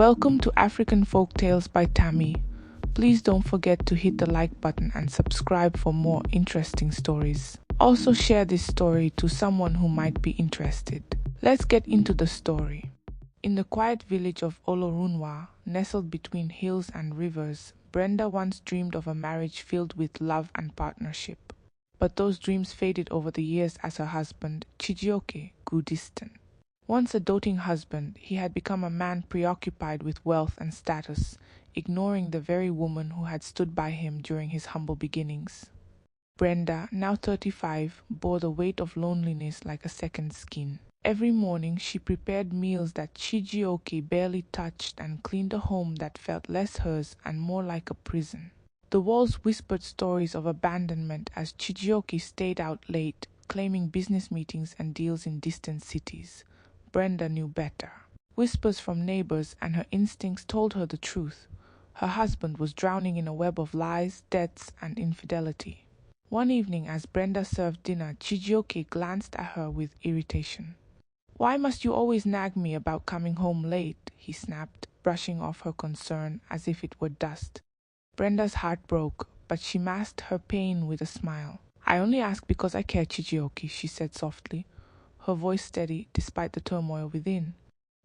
Welcome to African Folktales by Tammy. Please don't forget to hit the like button and subscribe for more interesting stories. Also share this story to someone who might be interested. Let's get into the story. In the quiet village of Olorunwa, nestled between hills and rivers, Brenda once dreamed of a marriage filled with love and partnership. But those dreams faded over the years as her husband, Chijioke, grew distant. Once a doting husband, he had become a man preoccupied with wealth and status, ignoring the very woman who had stood by him during his humble beginnings. Brenda, now 35, bore the weight of loneliness like a second skin. Every morning she prepared meals that Chijioke barely touched and cleaned a home that felt less hers and more like a prison. The walls whispered stories of abandonment as Chijioke stayed out late, claiming business meetings and deals in distant cities. Brenda knew better. Whispers from neighbors and her instincts told her the truth. Her husband was drowning in a web of lies, debts, and infidelity. One evening as Brenda served dinner, Chijioke glanced at her with irritation. "Why must you always nag me about coming home late?" he snapped, brushing off her concern as if it were dust. Brenda's heart broke, but she masked her pain with a smile. "I only ask because I care, Chijioke," she said softly, her voice steady despite the turmoil within.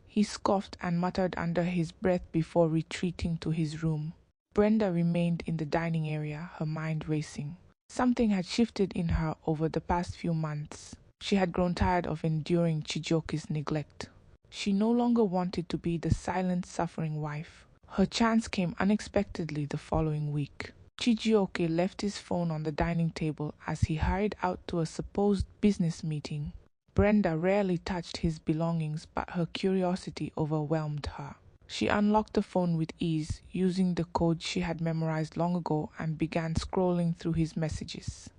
He scoffed and muttered under his breath before retreating to his room. Brenda remained in the dining area, her mind racing. Something had shifted in her over the past few months. She had grown tired of enduring Chijioke's neglect. She no longer wanted to be the silent, suffering wife. Her chance came unexpectedly the following week. Chijioke left his phone on the dining table as he hurried out to a supposed business meeting. Brenda rarely touched his belongings, but her curiosity overwhelmed her. She unlocked the phone with ease, using the code she had memorized long ago, and began scrolling through his messages.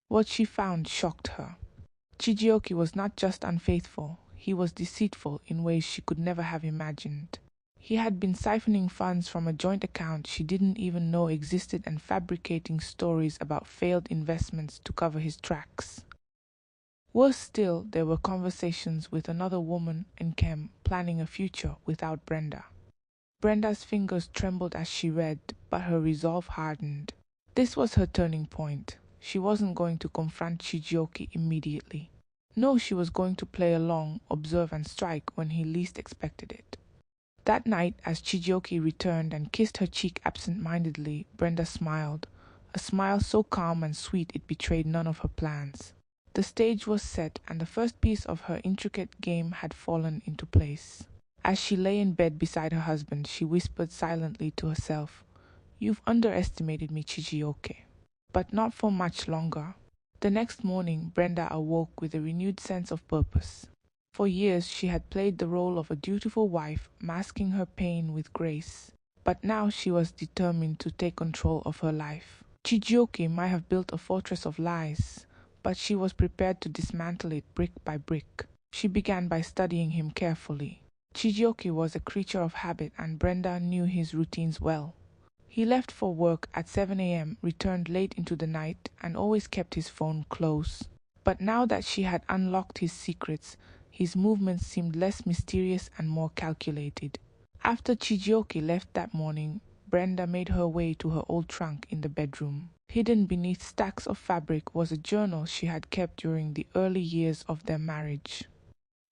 What she found shocked her. Chijioke was not just unfaithful, he was deceitful in ways she could never have imagined. He had been siphoning funds from a joint account she didn't even know existed and fabricating stories about failed investments to cover his tracks. Worse still, there were conversations with another woman in Kem, planning a future without Brenda. Brenda's fingers trembled as she read, but her resolve hardened. This was her turning point. She wasn't going to confront Chijioke immediately. No, she was going to play along, observe and strike when he least expected it. That night, as Chijioke returned and kissed her cheek absent-mindedly, Brenda smiled, a smile so calm and sweet it betrayed none of her plans. The stage was set, and the first piece of her intricate game had fallen into place. As she lay in bed beside her husband, she whispered silently to herself, "You've underestimated me, Chijioke." But not for much longer. The next morning, Brenda awoke with a renewed sense of purpose. For years, she had played the role of a dutiful wife, masking her pain with grace. But now she was determined to take control of her life. Chijioke might have built a fortress of lies, but she was prepared to dismantle it brick by brick. She began by studying him carefully. Chijioke was a creature of habit, and Brenda knew his routines well. He left for work at 7 a.m., returned late into the night, and always kept his phone close. But now that she had unlocked his secrets, his movements seemed less mysterious and more calculated. After Chijioke left that morning, Brenda made her way to her old trunk in the bedroom. Hidden beneath stacks of fabric was a journal she had kept during the early years of their marriage.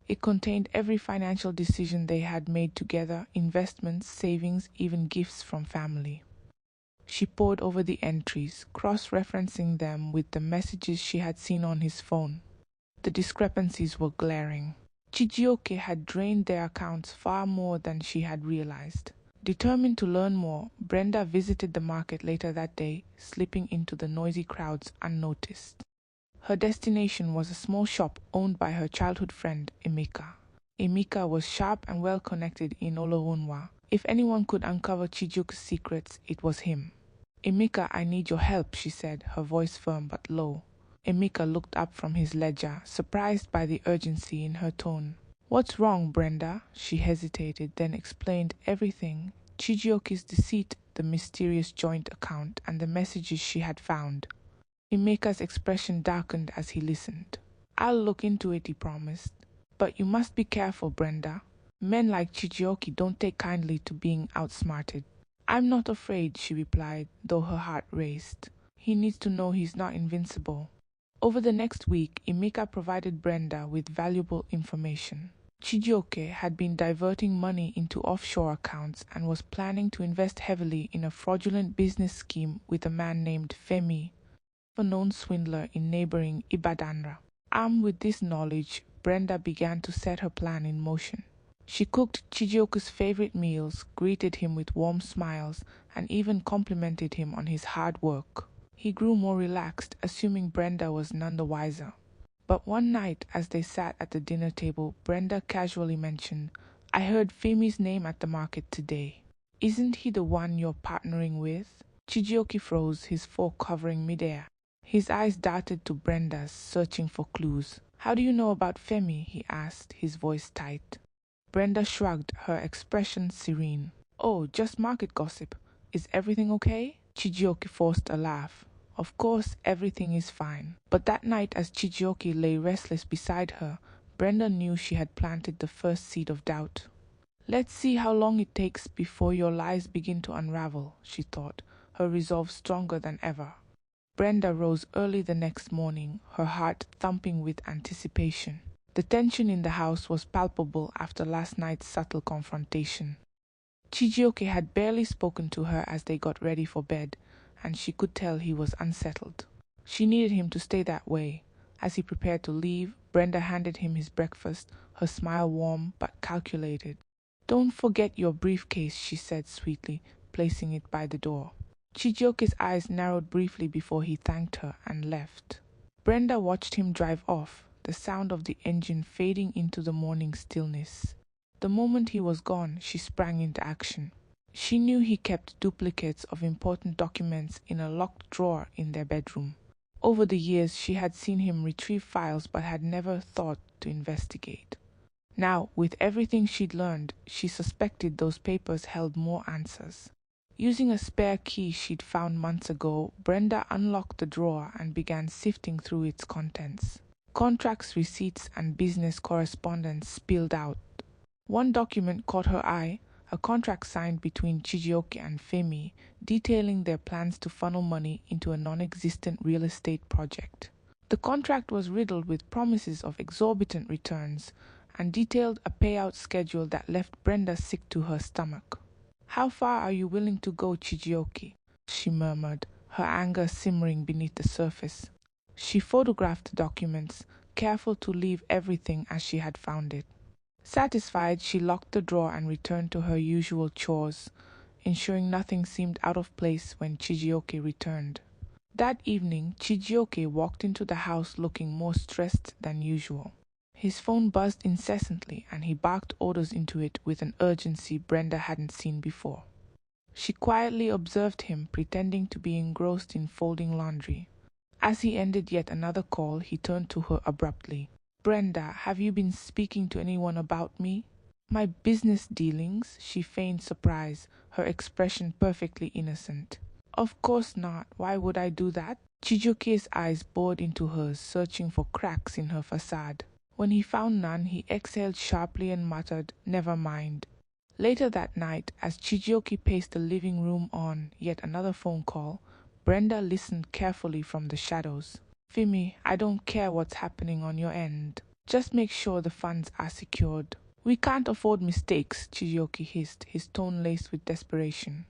It contained every financial decision they had made together, investments, savings, even gifts from family. She pored over the entries, cross-referencing them with the messages she had seen on his phone. The discrepancies were glaring. Chijioke had drained their accounts far more than she had realized. Determined to learn more, Brenda visited the market later that day, slipping into the noisy crowds unnoticed. Her destination was a small shop owned by her childhood friend, Emeka. Emeka was sharp and well-connected in Olorunwa. If anyone could uncover Chijioke's secrets, it was him. "Emeka, I need your help," she said, her voice firm but low. Emeka looked up from his ledger, surprised by the urgency in her tone. "What's wrong, Brenda?" She hesitated, then explained everything. Chijioke's deceit, the mysterious joint account, and the messages she had found. Emeka's expression darkened as he listened. "I'll look into it," he promised. "But you must be careful, Brenda. Men like Chijioke don't take kindly to being outsmarted. I'm not afraid, she replied, though her heart raced. He needs to know he's not invincible. Over the next week, Emeka provided Brenda with valuable information. Chijioke had been diverting money into offshore accounts and was planning to invest heavily in a fraudulent business scheme with a man named Femi, a known swindler in neighboring Ibadanra. Armed with this knowledge, Brenda began to set her plan in motion. She cooked Chijioke's favorite meals, greeted him with warm smiles, and even complimented him on his hard work. He grew more relaxed, assuming Brenda was none the wiser. But one night, as they sat at the dinner table, Brenda casually mentioned, "I heard Femi's name at the market today. Isn't he the one you're partnering with?" Chijioke froze, his fork hovering midair. His eyes darted to Brenda's, searching for clues. "How do you know about Femi?" he asked, his voice tight. Brenda shrugged, her expression serene. "Oh, just market gossip. Is everything okay?" Chijioke forced a laugh. "Of course, everything is fine." But that night, as Chijioke lay restless beside her, Brenda knew she had planted the first seed of doubt. "Let's see how long it takes before your lies begin to unravel," she thought, her resolve stronger than ever. Brenda rose early the next morning, her heart thumping with anticipation. The tension in the house was palpable after last night's subtle confrontation. Chijioke had barely spoken to her as they got ready for bed, and she could tell he was unsettled. She needed him to stay that way. As he prepared to leave, Brenda handed him his breakfast, her smile warm but calculated. "Don't forget your briefcase," she said sweetly, placing it by the door. Chijioke's eyes narrowed briefly before he thanked her and left. Brenda watched him drive off, the sound of the engine fading into the morning stillness. The moment he was gone, she sprang into action. She knew he kept duplicates of important documents in a locked drawer in their bedroom. Over the years, she had seen him retrieve files but had never thought to investigate. Now, with everything she'd learned, she suspected those papers held more answers. Using a spare key she'd found months ago, Brenda unlocked the drawer and began sifting through its contents. Contracts, receipts, and business correspondence spilled out. One document caught her eye, a contract signed between Chijioke and Femi, detailing their plans to funnel money into a non-existent real estate project. The contract was riddled with promises of exorbitant returns and detailed a payout schedule that left Brenda sick to her stomach. "How far are you willing to go, Chijioke?" she murmured, her anger simmering beneath the surface. She photographed the documents, careful to leave everything as she had found it. Satisfied, she locked the drawer and returned to her usual chores, ensuring nothing seemed out of place when Chijioke returned. That evening, Chijioke walked into the house looking more stressed than usual. His phone buzzed incessantly and he barked orders into it with an urgency Brenda hadn't seen before. She quietly observed him, pretending to be engrossed in folding laundry. As he ended yet another call, he turned to her abruptly. "Brenda, have you been speaking to anyone about me?" "My business dealings?" She feigned surprise, her expression perfectly innocent. "Of course not. Why would I do that?" Chijioke's eyes bored into hers, searching for cracks in her facade. When he found none, he exhaled sharply and muttered, "Never mind." Later that night, as Chijioke paced the living room on yet another phone call, Brenda listened carefully from the shadows. "Femi, I don't care what's happening on your end. Just make sure the funds are secured." "We can't afford mistakes," Chijioke hissed, his tone laced with desperation.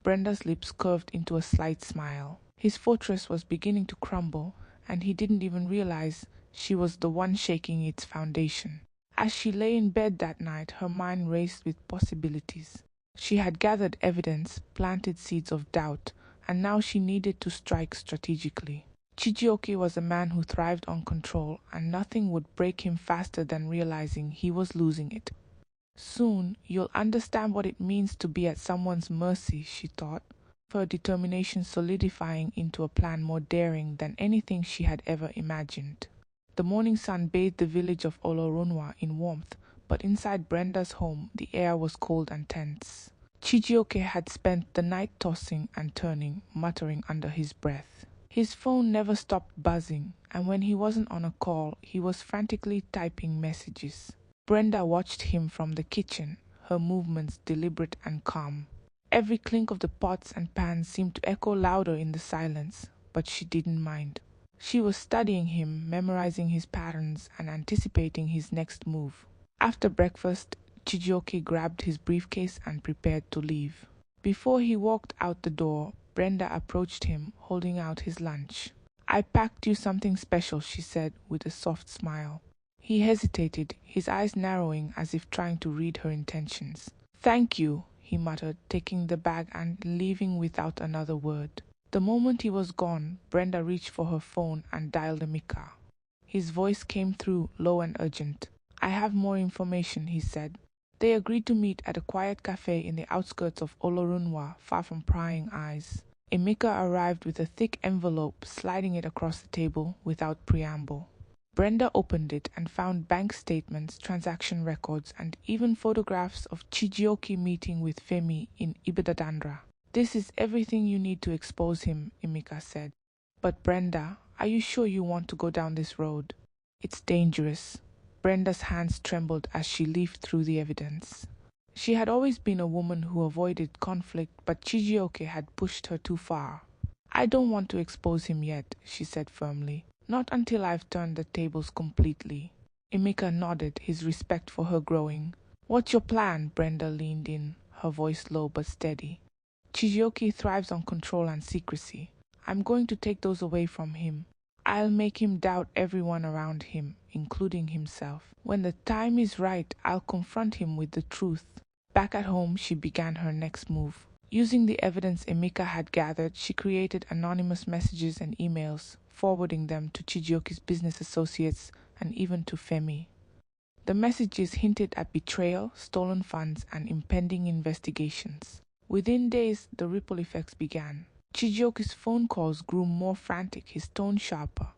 Brenda's lips curved into a slight smile. His fortress was beginning to crumble, and he didn't even realize she was the one shaking its foundation. As she lay in bed that night, her mind raced with possibilities. She had gathered evidence, planted seeds of doubt, and now she needed to strike strategically. Chijioke was a man who thrived on control, and nothing would break him faster than realizing he was losing it. "Soon, you'll understand what it means to be at someone's mercy," she thought, her determination solidifying into a plan more daring than anything she had ever imagined. The morning sun bathed the village of Olorunwa in warmth, but inside Brenda's home, the air was cold and tense. Chijioke had spent the night tossing and turning, muttering under his breath. His phone never stopped buzzing, and when he wasn't on a call, he was frantically typing messages. Brenda watched him from the kitchen, her movements deliberate and calm. Every clink of the pots and pans seemed to echo louder in the silence, but she didn't mind. She was studying him, memorizing his patterns, and anticipating his next move. After breakfast, Chijioke grabbed his briefcase and prepared to leave. Before he walked out the door, Brenda approached him, holding out his lunch. "I packed you something special," she said with a soft smile. He hesitated, his eyes narrowing as if trying to read her intentions. "Thank you," he muttered, taking the bag and leaving without another word. The moment he was gone, Brenda reached for her phone and dialed Emeka. His voice came through, low and urgent. "I have more information," he said. They agreed to meet at a quiet cafe in the outskirts of Olorunwa, far from prying eyes. Emeka arrived with a thick envelope, sliding it across the table without preamble. Brenda opened it and found bank statements, transaction records, and even photographs of Chijioke meeting with Femi in Ibadadandra. "This is everything you need to expose him," Emeka said. "But Brenda, are you sure you want to go down this road? It's dangerous." Brenda's hands trembled as she leafed through the evidence. She had always been a woman who avoided conflict, but Chijioke had pushed her too far. "I don't want to expose him yet," she said firmly. "Not until I've turned the tables completely." Emeka nodded, his respect for her growing. "What's your plan?" Brenda leaned in, her voice low but steady. "Chijioke thrives on control and secrecy. I'm going to take those away from him. I'll make him doubt everyone around him, including himself. When the time is right, I'll confront him with the truth." Back at home, she began her next move. Using the evidence Emeka had gathered, she created anonymous messages and emails, forwarding them to Chijioke's business associates and even to Femi. The messages hinted at betrayal, stolen funds, and impending investigations. Within days, the ripple effects began. Chijioke's phone calls grew more frantic, his tone sharper.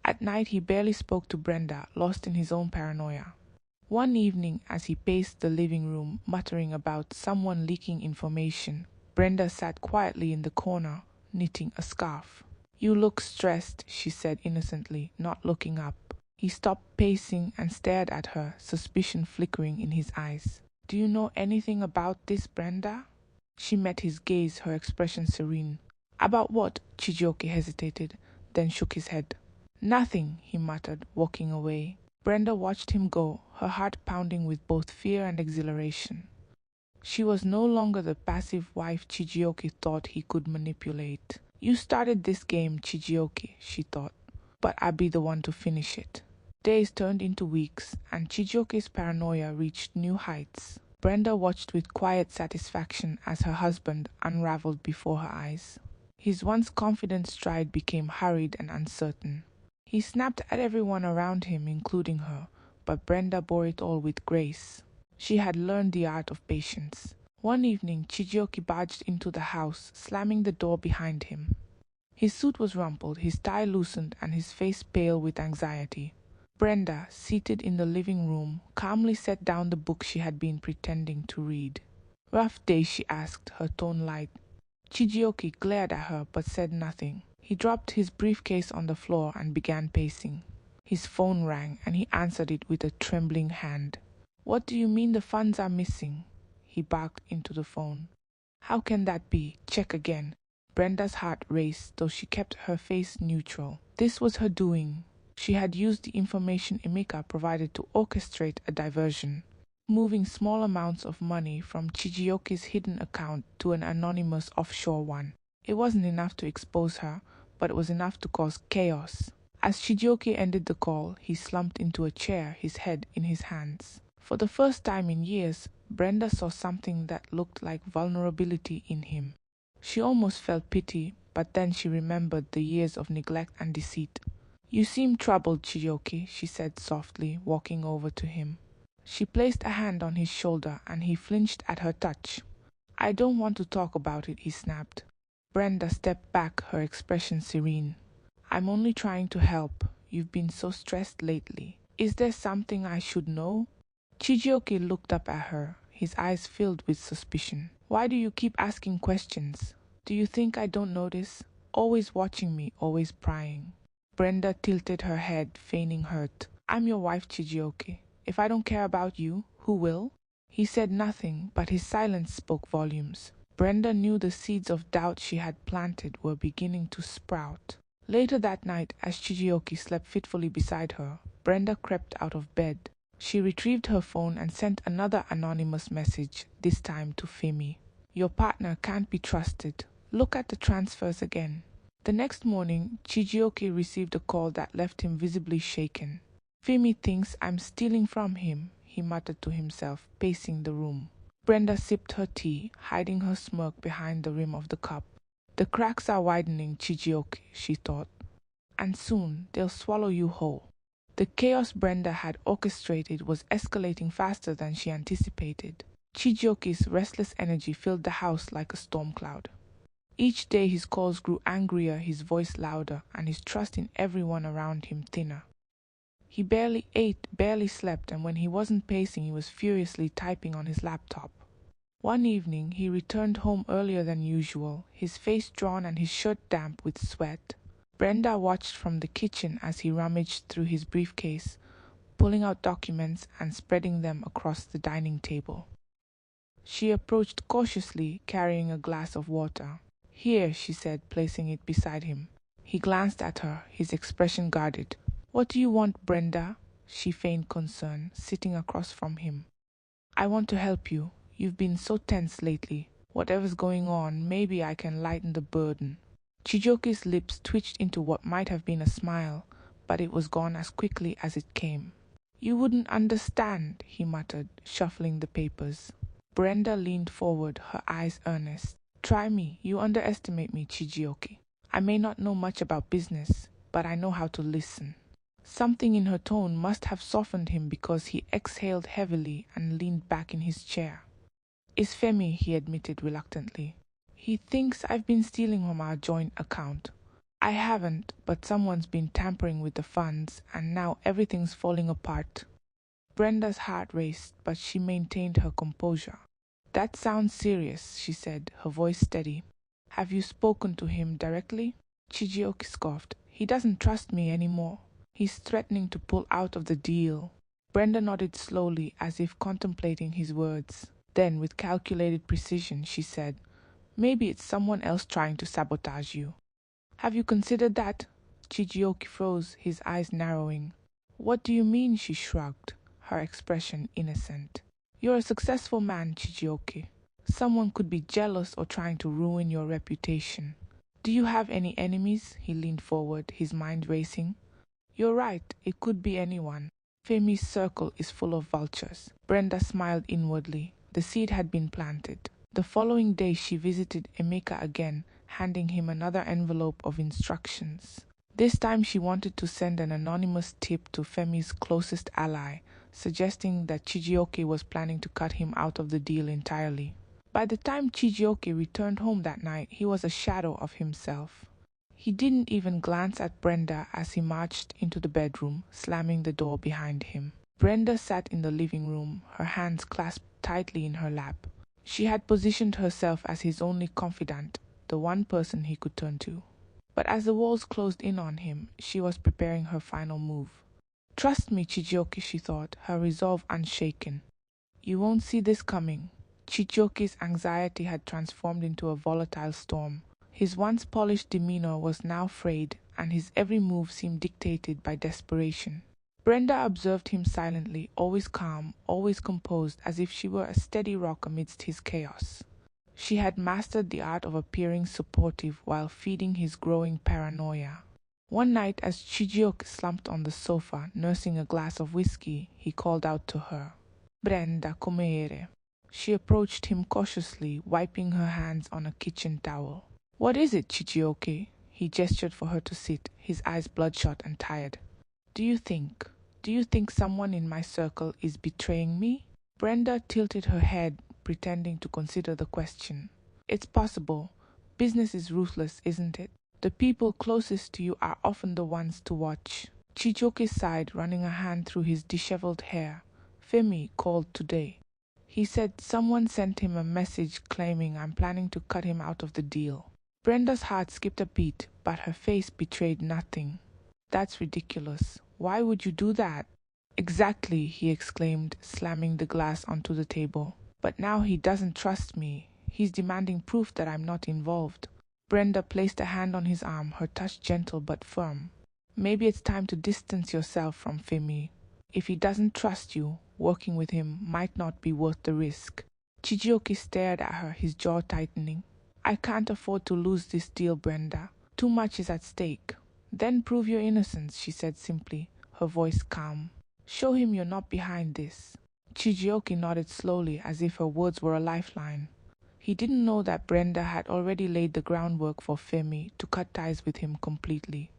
At night, he barely spoke to Brenda, lost in his own paranoia. One evening, as he paced the living room, muttering about someone leaking information, Brenda sat quietly in the corner, knitting a scarf. "You look stressed," she said innocently, not looking up. He stopped pacing and stared at her, suspicion flickering in his eyes. "Do you know anything about this, Brenda?" She met his gaze, her expression serene. "About what?" Chijioke hesitated, then shook his head. "Nothing," he muttered, walking away. Brenda watched him go, her heart pounding with both fear and exhilaration. She was no longer the passive wife Chijioke thought he could manipulate. "You started this game, Chijioke," she thought, "but I'll be the one to finish it." Days turned into weeks, and Chijioke's paranoia reached new heights. Brenda watched with quiet satisfaction as her husband unraveled before her eyes. His once confident stride became hurried and uncertain. He snapped at everyone around him, including her, but Brenda bore it all with grace. She had learned the art of patience. One evening, Chijioke barged into the house, slamming the door behind him. His suit was rumpled, his tie loosened, and his face pale with anxiety. Brenda, seated in the living room, calmly set down the book she had been pretending to read. "Rough day?" she asked, her tone light. Chijioke glared at her but said nothing. He dropped his briefcase on the floor and began pacing. His phone rang, and he answered it with a trembling hand. "What do you mean the funds are missing?" He barked into the phone. "How can that be? Check again." Brenda's heart raced, though she kept her face neutral. This was her doing. She had used the information Emeka provided to orchestrate a diversion, moving small amounts of money from Chijioke's hidden account to an anonymous offshore one. It wasn't enough to expose her, but it was enough to cause chaos. As Chijioke ended the call, he slumped into a chair, his head in his hands. For the first time in years, Brenda saw something that looked like vulnerability in him. She almost felt pity, but then she remembered the years of neglect and deceit. "You seem troubled, Chijioke," she said softly, walking over to him. She placed a hand on his shoulder, and he flinched at her touch. "I don't want to talk about it," he snapped. Brenda stepped back, her expression serene. "I'm only trying to help. You've been so stressed lately. Is there something I should know?" Chijioke looked up at her, his eyes filled with suspicion. "Why do you keep asking questions? Do you think I don't notice? Always watching me, always prying." Brenda tilted her head, feigning hurt. "I'm your wife, Chijioke. If I don't care about you, who will? He said nothing, but his silence spoke volumes. Brenda knew the seeds of doubt she had planted were beginning to sprout. Later that night, as Chijioke slept fitfully beside her, Brenda crept out of bed. She retrieved her phone and sent another anonymous message, this time to Femi. Your partner can't be trusted. Look at the transfers again. The next morning, Chijioke received a call that left him visibly shaken. Femi thinks I'm stealing from him, he muttered to himself, pacing the room. Brenda sipped her tea, hiding her smirk behind the rim of the cup. The cracks are widening, Chijioke, she thought, and soon they'll swallow you whole. The chaos Brenda had orchestrated was escalating faster than she anticipated. Chijioke's restless energy filled the house like a storm cloud. Each day his calls grew angrier, his voice louder, and his trust in everyone around him thinner. He barely ate, barely slept, and when he wasn't pacing, he was furiously typing on his laptop. One evening, he returned home earlier than usual, his face drawn and his shirt damp with sweat. Brenda watched from the kitchen as he rummaged through his briefcase, pulling out documents and spreading them across the dining table. She approached cautiously, carrying a glass of water. Here, she said, placing it beside him. He glanced at her, his expression guarded. What do you want, Brenda? She feigned concern, sitting across from him. I want to help you. You've been so tense lately. Whatever's going on, maybe I can lighten the burden. Chijioke's lips twitched into what might have been a smile, but it was gone as quickly as it came. You wouldn't understand, he muttered, shuffling the papers. Brenda leaned forward, her eyes earnest. Try me. You underestimate me, Chijioke. I may not know much about business, but I know how to listen. Something in her tone must have softened him because he exhaled heavily and leaned back in his chair. It's Femi, he admitted reluctantly. He thinks I've been stealing from our joint account. I haven't, but someone's been tampering with the funds, and now everything's falling apart. Brenda's heart raced, but she maintained her composure. That sounds serious, she said, her voice steady. Have you spoken to him directly? Chijioke scoffed. He doesn't trust me anymore. He's threatening to pull out of the deal. Brenda nodded slowly, as if contemplating his words. Then, with calculated precision, she said, Maybe it's someone else trying to sabotage you. Have you considered that? Chijioke froze, his eyes narrowing. What do you mean? She shrugged, her expression innocent. You're a successful man, Chijioke. Someone could be jealous or trying to ruin your reputation. Do you have any enemies? He leaned forward, his mind racing. You're right, it could be anyone. Femi's circle is full of vultures. Brenda smiled inwardly. The seed had been planted. The following day she visited Emeka again, handing him another envelope of instructions. This time she wanted to send an anonymous tip to Femi's closest ally, suggesting that Chijioke was planning to cut him out of the deal entirely. By the time Chijioke returned home that night, he was a shadow of himself. He didn't even glance at Brenda as he marched into the bedroom, slamming the door behind him. Brenda sat in the living room, her hands clasped tightly in her lap. She had positioned herself as his only confidant, the one person he could turn to. But as the walls closed in on him, she was preparing her final move. Trust me, Chijioke, she thought, her resolve unshaken. You won't see this coming. Chijioke's anxiety had transformed into a volatile storm. His once polished demeanor was now frayed, and his every move seemed dictated by desperation. Brenda observed him silently, always calm, always composed, as if she were a steady rock amidst his chaos. She had mastered the art of appearing supportive while feeding his growing paranoia. One night, as Chijioke slumped on the sofa, nursing a glass of whiskey, he called out to her, Brenda, come here. She approached him cautiously, wiping her hands on a kitchen towel. What is it, Chijioke? He gestured for her to sit, his eyes bloodshot and tired. Do you think someone in my circle is betraying me? Brenda tilted her head, pretending to consider the question. It's possible. Business is ruthless, isn't it? The people closest to you are often the ones to watch. Chijioke sighed, running a hand through his disheveled hair. Femi called today. He said someone sent him a message claiming I'm planning to cut him out of the deal. Brenda's heart skipped a beat, but her face betrayed nothing. That's ridiculous. Why would you do that? Exactly, he exclaimed, slamming the glass onto the table. But now he doesn't trust me. He's demanding proof that I'm not involved. Brenda placed a hand on his arm, her touch gentle but firm. Maybe it's time to distance yourself from Femi. If he doesn't trust you, working with him might not be worth the risk. Chijioke stared at her, his jaw tightening. I can't afford to lose this deal, Brenda. Too much is at stake. Then prove your innocence, she said simply, her voice calm. Show him you're not behind this. Chijioke nodded slowly as if her words were a lifeline. He didn't know that Brenda had already laid the groundwork for Femi to cut ties with him completely.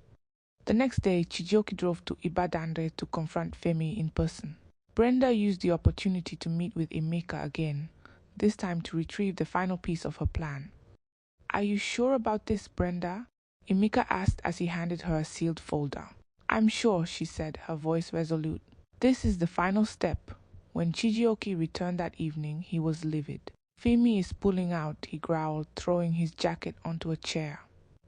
The next day, Chijioke drove to Ibadandre to confront Femi in person. Brenda used the opportunity to meet with Emeka again, this time to retrieve the final piece of her plan. Are you sure about this, Brenda? Emeka asked as he handed her a sealed folder. I'm sure, she said, her voice resolute. This is the final step. When Chijioke returned that evening, he was livid. Femi is pulling out, he growled, throwing his jacket onto a chair.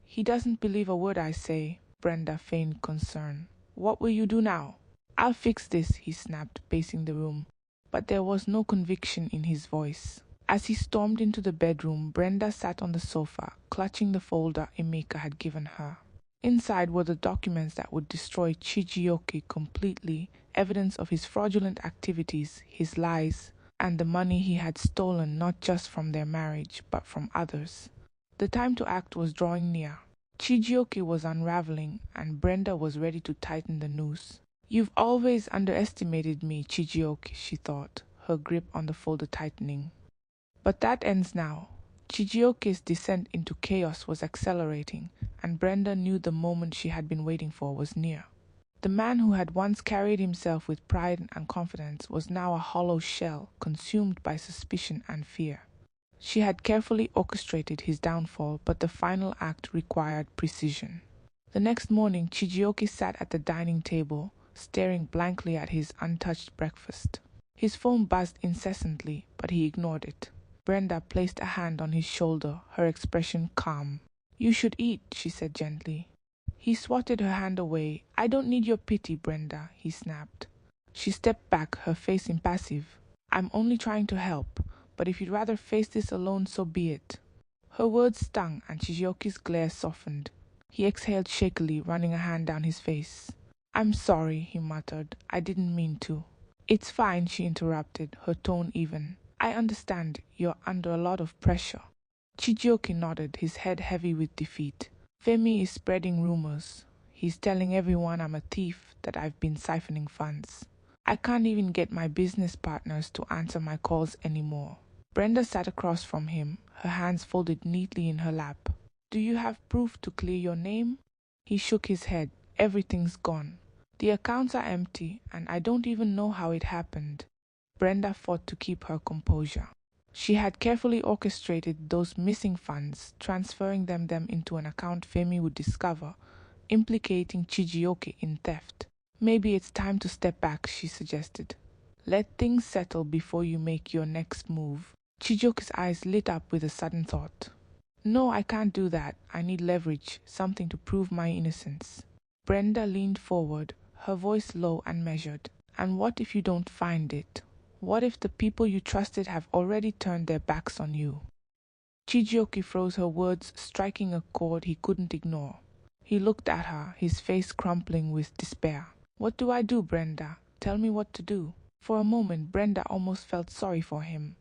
He doesn't believe a word I say, Brenda feigned concern. What will you do now? I'll fix this, he snapped, pacing the room. But there was no conviction in his voice. As he stormed into the bedroom, Brenda sat on the sofa, clutching the folder Emeka had given her. Inside were the documents that would destroy Chijioke completely, evidence of his fraudulent activities, his lies, and the money he had stolen not just from their marriage, but from others. The time to act was drawing near. Chijioke was unraveling, and Brenda was ready to tighten the noose. You've always underestimated me, Chijioke, she thought, her grip on the folder tightening. But that ends now. Chijioke's descent into chaos was accelerating, and Brenda knew the moment she had been waiting for was near. The man who had once carried himself with pride and confidence was now a hollow shell, consumed by suspicion and fear. She had carefully orchestrated his downfall, but the final act required precision. The next morning, Chijioke sat at the dining table, staring blankly at his untouched breakfast. His phone buzzed incessantly, but he ignored it. Brenda placed a hand on his shoulder, her expression calm. You should eat, she said gently. He swatted her hand away. I don't need your pity, Brenda, he snapped. She stepped back, her face impassive. I'm only trying to help, but if you'd rather face this alone, so be it. Her words stung, and Chijioke's glare softened. He exhaled shakily, running a hand down his face. I'm sorry, he muttered. I didn't mean to. It's fine, she interrupted, her tone even. I understand you're under a lot of pressure. Chijioke nodded, his head heavy with defeat. Femi is spreading rumors. He's telling everyone I'm a thief, that I've been siphoning funds. I can't even get my business partners to answer my calls anymore. Brenda sat across from him, her hands folded neatly in her lap. Do you have proof to clear your name? He shook his head. Everything's gone. The accounts are empty, and I don't even know how it happened. Brenda fought to keep her composure. She had carefully orchestrated those missing funds, transferring them into an account Femi would discover, implicating Chijioke in theft. Maybe it's time to step back, she suggested. Let things settle before you make your next move. Chijioke's eyes lit up with a sudden thought. No, I can't do that. I need leverage, something to prove my innocence. Brenda leaned forward, her voice low and measured. And what if you don't find it? What if the people you trusted have already turned their backs on you? Chijioke froze, her words striking a chord he couldn't ignore. He looked at her, his face crumpling with despair. What do I do, Brenda? Tell me what to do. For a moment, Brenda almost felt sorry for him.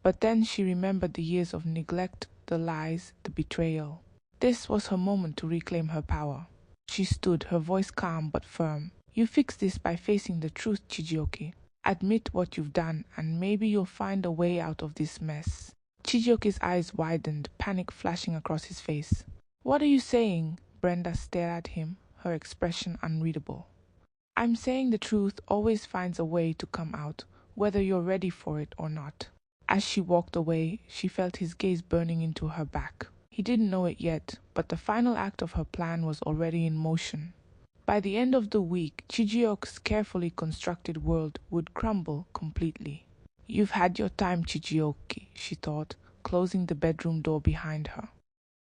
But then she remembered the years of neglect, the lies, the betrayal. This was her moment to reclaim her power. She stood, her voice calm but firm. You fix this by facing the truth, Chijioke. Admit what you've done, and maybe you'll find a way out of this mess. Chijioke's eyes widened, panic flashing across his face. What are you saying? Brenda stared at him, her expression unreadable. I'm saying the truth always finds a way to come out, whether you're ready for it or not. As she walked away, she felt his gaze burning into her back. He didn't know it yet, but the final act of her plan was already in motion. By the end of the week, Chijioke's carefully constructed world would crumble completely. You've had your time, Chijioke, she thought, closing the bedroom door behind her.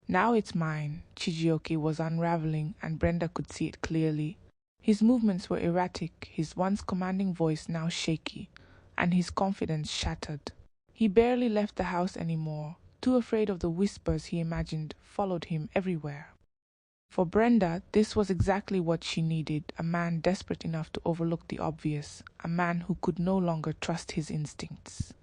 Now it's mine. Chijioke was unraveling, and Brenda could see it clearly. His movements were erratic, his once commanding voice now shaky, and his confidence shattered. He barely left the house anymore, too afraid of the whispers he imagined followed him everywhere. For Brenda, this was exactly what she needed, a man desperate enough to overlook the obvious, a man who could no longer trust his instincts.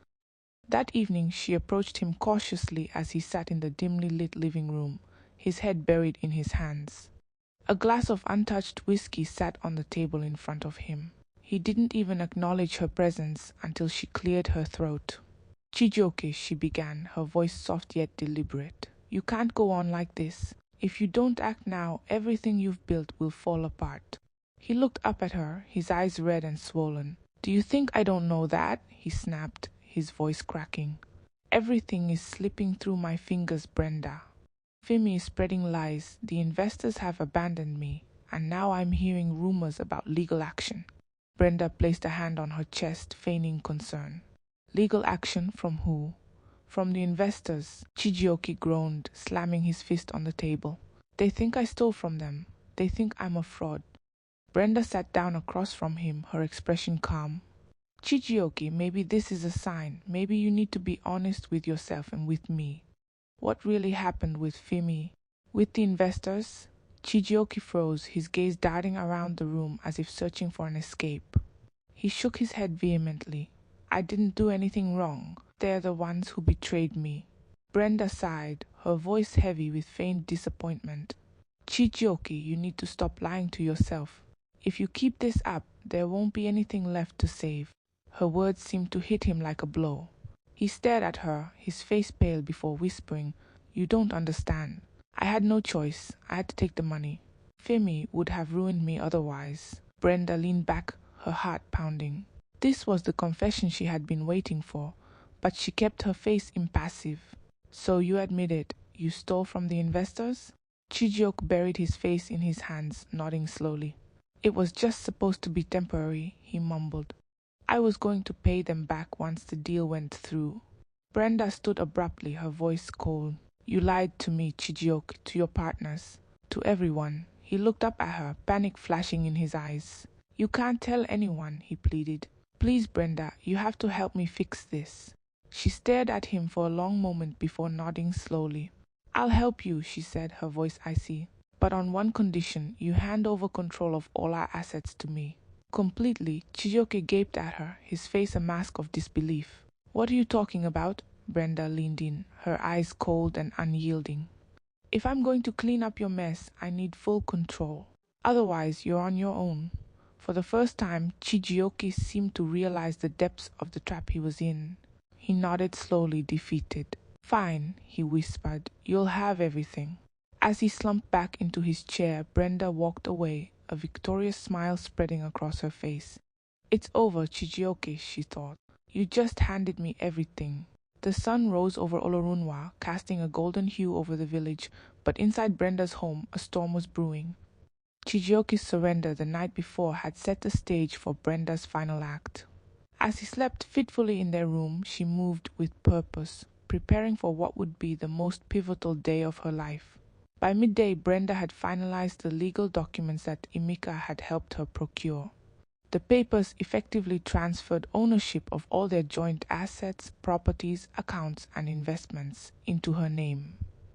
That evening she approached him cautiously as he sat in the dimly lit living room, his head buried in his hands. A glass of untouched whiskey sat on the table in front of him. He didn't even acknowledge her presence until she cleared her throat. "Chijioke," she began, her voice soft yet deliberate. "You can't go on like this. If you don't act now, everything you've built will fall apart." He looked up at her, his eyes red and swollen. "Do you think I don't know that?" he snapped, his voice cracking. "Everything is slipping through my fingers, Brenda. Fimi is spreading lies, the investors have abandoned me, and now I'm hearing rumors about legal action." Brenda placed a hand on her chest, feigning concern. "Legal action from who?" "From the investors," Chijioke groaned, slamming his fist on the table. "They think I stole from them. They think I'm a fraud." Brenda sat down across from him, her expression calm. "Chijioke, maybe this is a sign. Maybe you need to be honest with yourself and with me. What really happened with Fimi? With the investors?" Chijioke froze, his gaze darting around the room as if searching for an escape. He shook his head vehemently. "I didn't do anything wrong. They're the ones who betrayed me." Brenda sighed, her voice heavy with faint disappointment. "Chijioke, you need to stop lying to yourself. If you keep this up, there won't be anything left to save." Her words seemed to hit him like a blow. He stared at her, his face pale, before whispering, "You don't understand. I had no choice. I had to take the money. Femi would have ruined me otherwise." Brenda leaned back, her heart pounding. This was the confession she had been waiting for, but she kept her face impassive. "So you admit it. You stole from the investors?" Chijioke buried his face in his hands, nodding slowly. "It was just supposed to be temporary," he mumbled. "I was going to pay them back once the deal went through." Brenda stood abruptly, her voice cold. "You lied to me, Chijioke, to your partners, to everyone." He looked up at her, panic flashing in his eyes. "You can't tell anyone," he pleaded. "Please, Brenda, you have to help me fix this." She stared at him for a long moment before nodding slowly. "I'll help you," she said, her voice icy. "But on one condition, you hand over control of all our assets to me." Completely, Chijioke gaped at her, his face a mask of disbelief. "What are you talking about?" Brenda leaned in, her eyes cold and unyielding. "If I'm going to clean up your mess, I need full control. Otherwise, you're on your own." For the first time, Chijioke seemed to realize the depths of the trap he was in. He nodded slowly, defeated. "Fine," he whispered, "you'll have everything." As he slumped back into his chair, Brenda walked away, a victorious smile spreading across her face. "It's over, Chijioke," she thought. "You just handed me everything." The sun rose over Olorunwa, casting a golden hue over the village, but inside Brenda's home a storm was brewing. Chijioke's surrender the night before had set the stage for Brenda's final act. As he slept fitfully in their room, she moved with purpose, preparing for what would be the most pivotal day of her life. By midday, Brenda had finalized the legal documents that Emeka had helped her procure. The papers effectively transferred ownership of all their joint assets, properties, accounts, and investments into her name.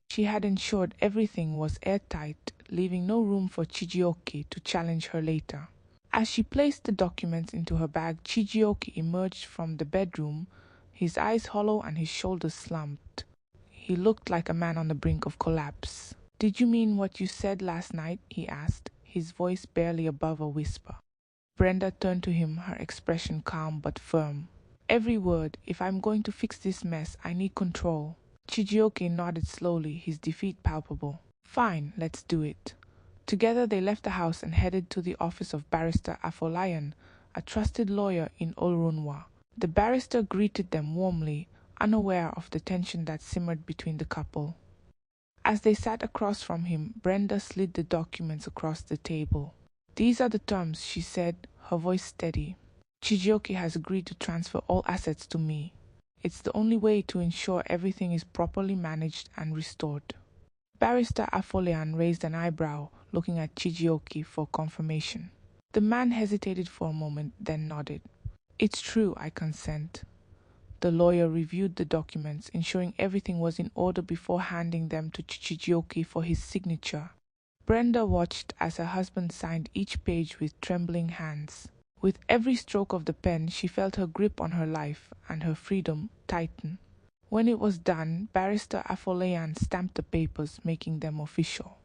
She had ensured everything was airtight, leaving no room for Chijioke to challenge her later. As she placed the documents into her bag, Chijioke emerged from the bedroom, his eyes hollow and his shoulders slumped. He looked like a man on the brink of collapse. "Did you mean what you said last night?" he asked, his voice barely above a whisper. Brenda turned to him, her expression calm but firm. "Every word. If I'm going to fix this mess, I need control." Chijioke nodded slowly, his defeat palpable. "Fine, let's do it." Together they left the house and headed to the office of Barrister Afolayan, a trusted lawyer in Olorunwa. The barrister greeted them warmly, unaware of the tension that simmered between the couple. As they sat across from him, Brenda slid the documents across the table. "These are the terms," she said, her voice steady. "Chijioke has agreed to transfer all assets to me. It's the only way to ensure everything is properly managed and restored." Barrister Afolayan raised an eyebrow, looking at Chijioke for confirmation. The man hesitated for a moment, then nodded. It's true, I consent. The lawyer reviewed the documents, ensuring everything was in order before handing them to Chijioke for his signature. Brenda watched as her husband signed each page with trembling hands. With every stroke of the pen, she felt her grip on her life and her freedom tighten. When it was done, Barrister Afolayan stamped the papers, making them official.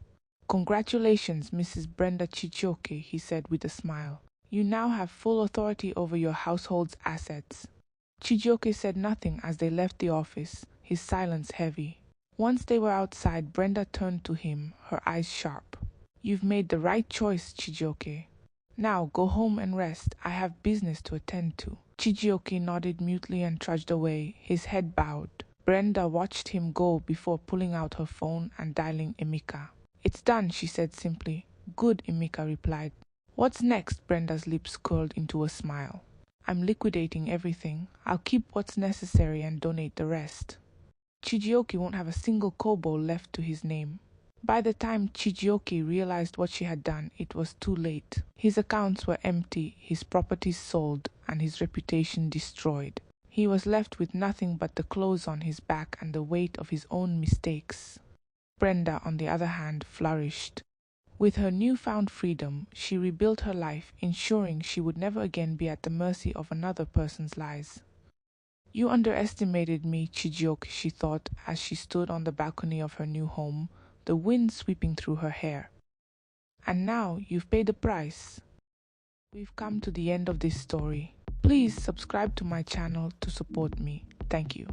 Congratulations, Mrs. Brenda Chijioke, he said with a smile. You now have full authority over your household's assets. Chijioke said nothing as they left the office, his silence heavy. Once they were outside, Brenda turned to him, her eyes sharp. You've made the right choice, Chijioke. Now go home and rest. I have business to attend to. Chijioke nodded mutely and trudged away, his head bowed. Brenda watched him go before pulling out her phone and dialing Emeka. It's done, she said simply. Good, Emeka replied. What's next? Brenda's lips curled into a smile. I'm liquidating everything. I'll keep what's necessary and donate the rest. Chijioke won't have a single kobo left to his name. By the time Chijioke realized what she had done, it was too late. His accounts were empty, his properties sold, and his reputation destroyed. He was left with nothing but the clothes on his back and the weight of his own mistakes. Brenda, on the other hand, flourished. With her newfound freedom, she rebuilt her life, ensuring she would never again be at the mercy of another person's lies. You underestimated me, Chijioke, she thought as she stood on the balcony of her new home, the wind sweeping through her hair. And now you've paid the price. We've come to the end of this story. Please subscribe to my channel to support me. Thank you.